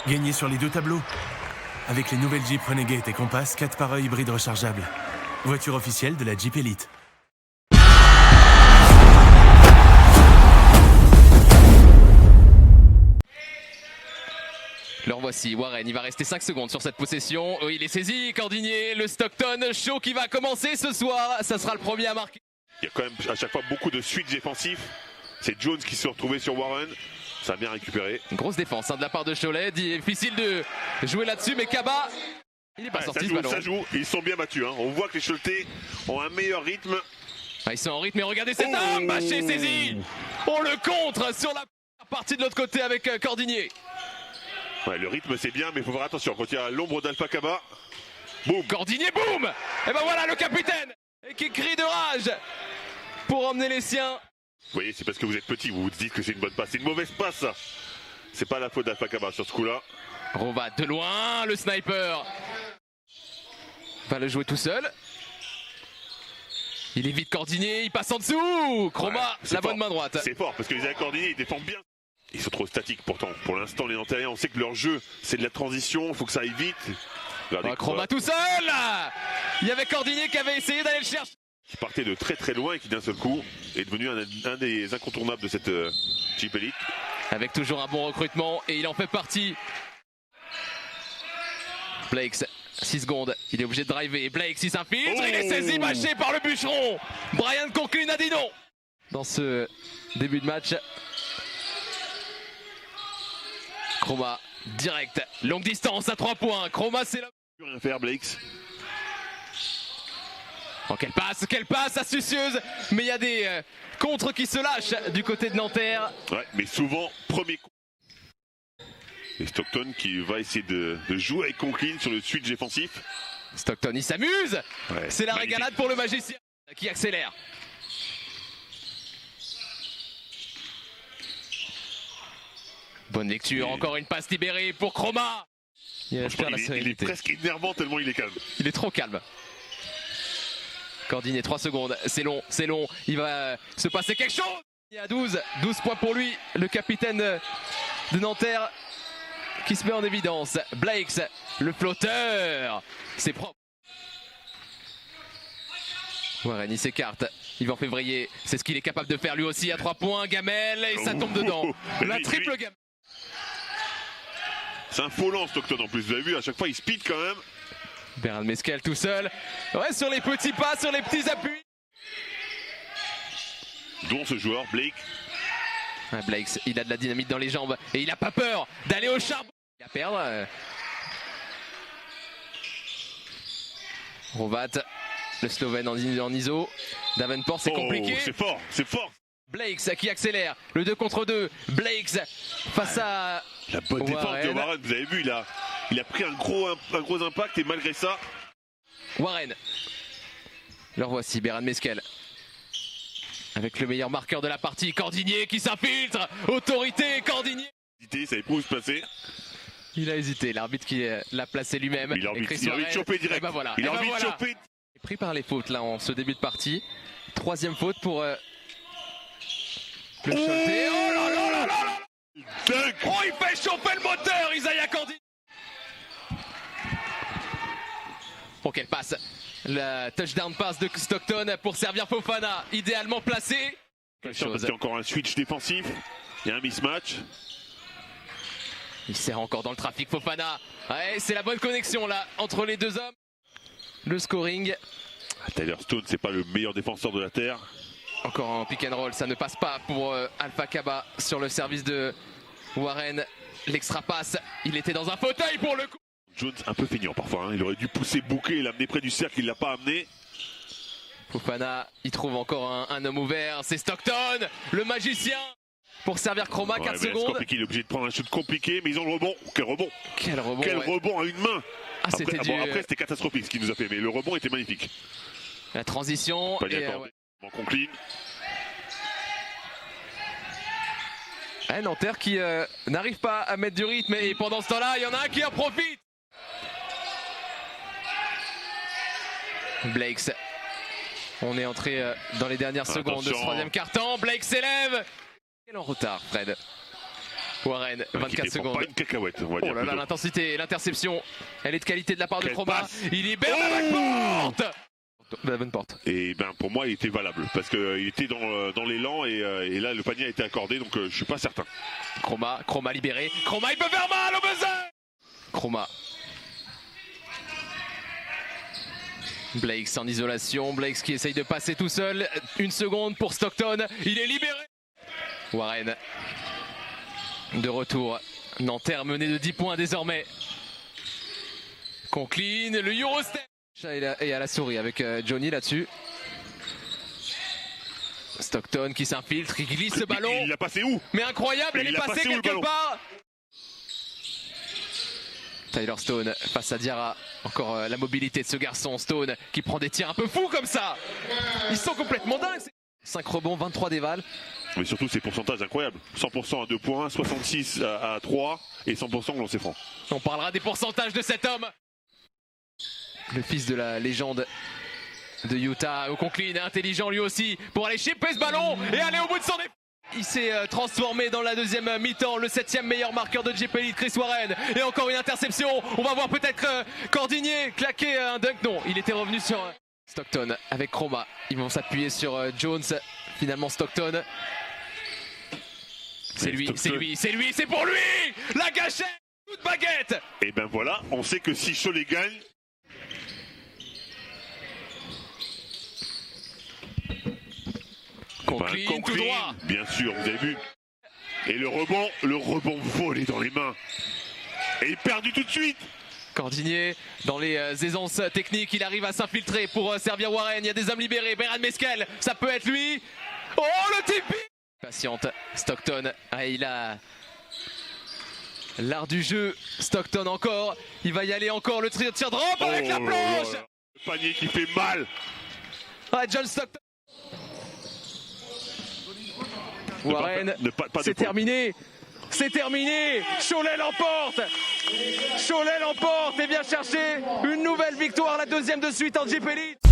Gagnez sur les deux tableaux. Avec les nouvelles Jeep Renegade et Compass 4x1 hybride rechargeable. Voiture officielle de la Jeep Elite. Le revoici, Warren, il va rester 5 secondes sur cette possession. Oh, il est saisi, Cordinier, le Stockton show qui va commencer ce soir. Ça sera le premier à marquer. Il y a quand même à chaque fois beaucoup de switch défensifs. C'est Jones qui s'est retrouvé sur Warren. Ça a bien récupéré. Une grosse défense de la part de Cholet. Difficile de jouer là-dessus, mais Kaba, il n'est pas sorti ce ballon. Ça joue, ils sont bien battus. On voit que les Choletais ont un meilleur rythme. Ils sont en rythme, mais regardez cet homme, Bâché saisi. On le contre sur la partie de l'autre côté avec Cordinier. Ouais, le rythme c'est bien, mais il faut faire attention. Quand il y a l'ombre d'Alpha Kaba, boum. Cordinier, boum. Et ben voilà le capitaine et qui crie de rage pour emmener les siens. Vous voyez, c'est parce que vous êtes petit, vous vous dites que c'est une bonne passe. C'est une mauvaise passe, ça. C'est pas la faute d'Alpha Kaba sur ce coup-là. Rovat de loin, le sniper va le jouer tout seul. Il évite Cordinier, il passe en dessous. Chroma, ouais, la fort. bonne main droite. C'est fort parce que les Cordinier, ils défendent bien. Ils sont trop statiques pourtant. Pour l'instant, les Nanterriens, on sait que leur jeu, c'est de la transition. Il faut que ça aille vite. Regardez, Chroma tout seul. Il y avait Cordinier qui avait essayé d'aller le chercher. Qui partait de très très loin et qui d'un seul coup est devenu un des incontournables de cette Jeep Elite. Avec toujours un bon recrutement et il en fait partie. Blakes, 6 secondes, il est obligé de driver. Blakes, il s'infiltre, il est saisi, bâché par le bûcheron. Brian Conklin a dit non. Dans ce début de match. Chroma, direct, longue distance à 3 points. Chroma, c'est là. Plus rien faire, Blakes. Oh, quelle passe astucieuse. Mais il y a des contres qui se lâchent du côté de Nanterre. Ouais, mais souvent, premier coup. Et Stockton qui va essayer de jouer avec Conklin sur le switch défensif. Stockton, il s'amuse. Ouais, c'est la magnifique. régalade pour le magicien qui accélère. Bonne lecture, encore une passe libérée pour Chroma. Il est presque énervant tellement il est calme. Il est trop calme. Cordinier, 3 secondes, c'est long, il va se passer quelque chose. Il y a 12 points pour lui, le capitaine de Nanterre qui se met en évidence. Blakes, le flotteur, c'est propre. Warren, il s'écarte, il va en février, c'est ce qu'il est capable de faire lui aussi à 3 points. Gamel, et ça tombe dedans. La triple Gamel. C'est un faux lance Stockton en plus, vous avez vu, à chaque fois il speed quand même. Bernard Mesquel tout seul, ouais, sur les petits pas, sur les petits appuis. Dont ce joueur, Blake. Blakes, il a de la dynamite dans les jambes et il a pas peur d'aller au charbon. Il a perdre. Rovat, le Slovène en ISO. Davenport, c'est compliqué. C'est fort. Blakes qui accélère, le 2 contre 2. Blakes face à la bonne défense de Warren, vous avez vu, il a pris un gros impact et malgré ça. Warren. Le revoici, Bernard Mesquel. Avec le meilleur marqueur de la partie, Cordinier qui s'infiltre. Autorité, Cordinier. Il savait pas où se placer. Il a hésité, l'arbitre qui l'a placé lui-même. Il a envie de choper direct. Ben voilà. Il a envie de choper. Il est pris par les fautes là en ce début de partie. 3e faute pour le Choletais. Oh là là là là là. Oh, il fait chauffer le moteur, Isaiah Cordinier. Oh, quelle passe. La touchdown pass de Stockton pour servir Fofana, idéalement placé. Parce qu'il y a encore un switch défensif, il y a un mismatch. Il sert encore dans le trafic Fofana. Ouais, c'est la bonne connexion là entre les deux hommes. Le scoring. Tyler Stone, c'est pas le meilleur défenseur de la terre. Encore un pick and roll, ça ne passe pas pour Alpha Kaba sur le service de Warren. L'extra passe, il était dans un fauteuil pour le coup. Jones un peu feignant parfois, il aurait dû pousser Bouquet et l'amener près du cercle, il l'a pas amené. Fofana, il trouve encore un homme ouvert, c'est Stockton, le magicien, pour servir Chroma, 4 secondes. Il est obligé de prendre un shoot compliqué, mais ils ont le rebond. Quel rebond! Quel rebond à une main! Après, c'était catastrophique ce qu'il nous a fait, mais le rebond était magnifique. La transition. Conklin. Nanterre qui n'arrive pas à mettre du rythme et pendant ce temps-là, il y en a un qui en profite. Blakes. On est entré dans les dernières secondes de ce 3e quart-temps. Blake s'élève. Quel en retard, Fred. Warren, 24 secondes. Pas une cacahuète, on va dire. Oh là là, plutôt. l'intensité, l'interception, elle est de qualité de la part de Quelle Chroma. passe. Il libère Davenport. Davenport. Et ben pour moi il était valable parce qu'il était dans l'élan et là le panier a été accordé, donc je suis pas certain. Chroma libéré. Chroma, il peut faire mal au buzzer. Chroma. Blakes en isolation. Blakes qui essaye de passer tout seul. 1 seconde pour Stockton. Il est libéré. Warren. De retour. Nanterre mené de 10 points désormais. Conklin, le Eurostep. Et à la souris avec Johnny là-dessus. Stockton qui s'infiltre, qui glisse le ballon. Il l'a passé où? Mais incroyable, elle est passée quelque part. Tyler Stone face à Diarra. Encore la mobilité de ce garçon. Stone qui prend des tirs un peu fous comme ça. Ils sont complètement dingues. 5 rebonds, 23 dévals. Mais surtout ces pourcentages incroyables. 100% à 2 points, 66 à 3 et 100% au lancer franc. On parlera des pourcentages de cet homme. Le fils de la légende de Utah, au Conklin, intelligent lui aussi pour aller chipper ce ballon et aller au bout de son défi. Il s'est transformé dans la deuxième mi-temps, le 7e meilleur marqueur de J-P Elite, Chris Warren. Et encore une interception. On va voir peut-être Cordinier claquer un dunk. Non, il était revenu sur Stockton avec Chroma. Ils vont s'appuyer sur Jones. Finalement Stockton. C'est lui, c'est lui, c'est lui, c'est pour lui. La gâchette, toute baguette. Et ben voilà, on sait que si Cholet gagne, Conklin, tout droit. Bien sûr, vous avez vu. Et le rebond volé dans les mains. Et il perdu tout de suite. Cordinier, dans les aisances techniques, il arrive à s'infiltrer pour servir Warren. Il y a des hommes libérés. Beran Meskel, ça peut être lui. Oh, le tipi. Patiente, Stockton. Ah, il a l'art du jeu. Stockton encore. Il va y aller encore. Le tir drop avec la planche. Le panier qui fait mal. Ah, John Stockton. Warren, c'est terminé. C'est terminé. Cholet l'emporte. Cholet l'emporte et vient chercher une nouvelle victoire, la deuxième de suite en J-P Elite.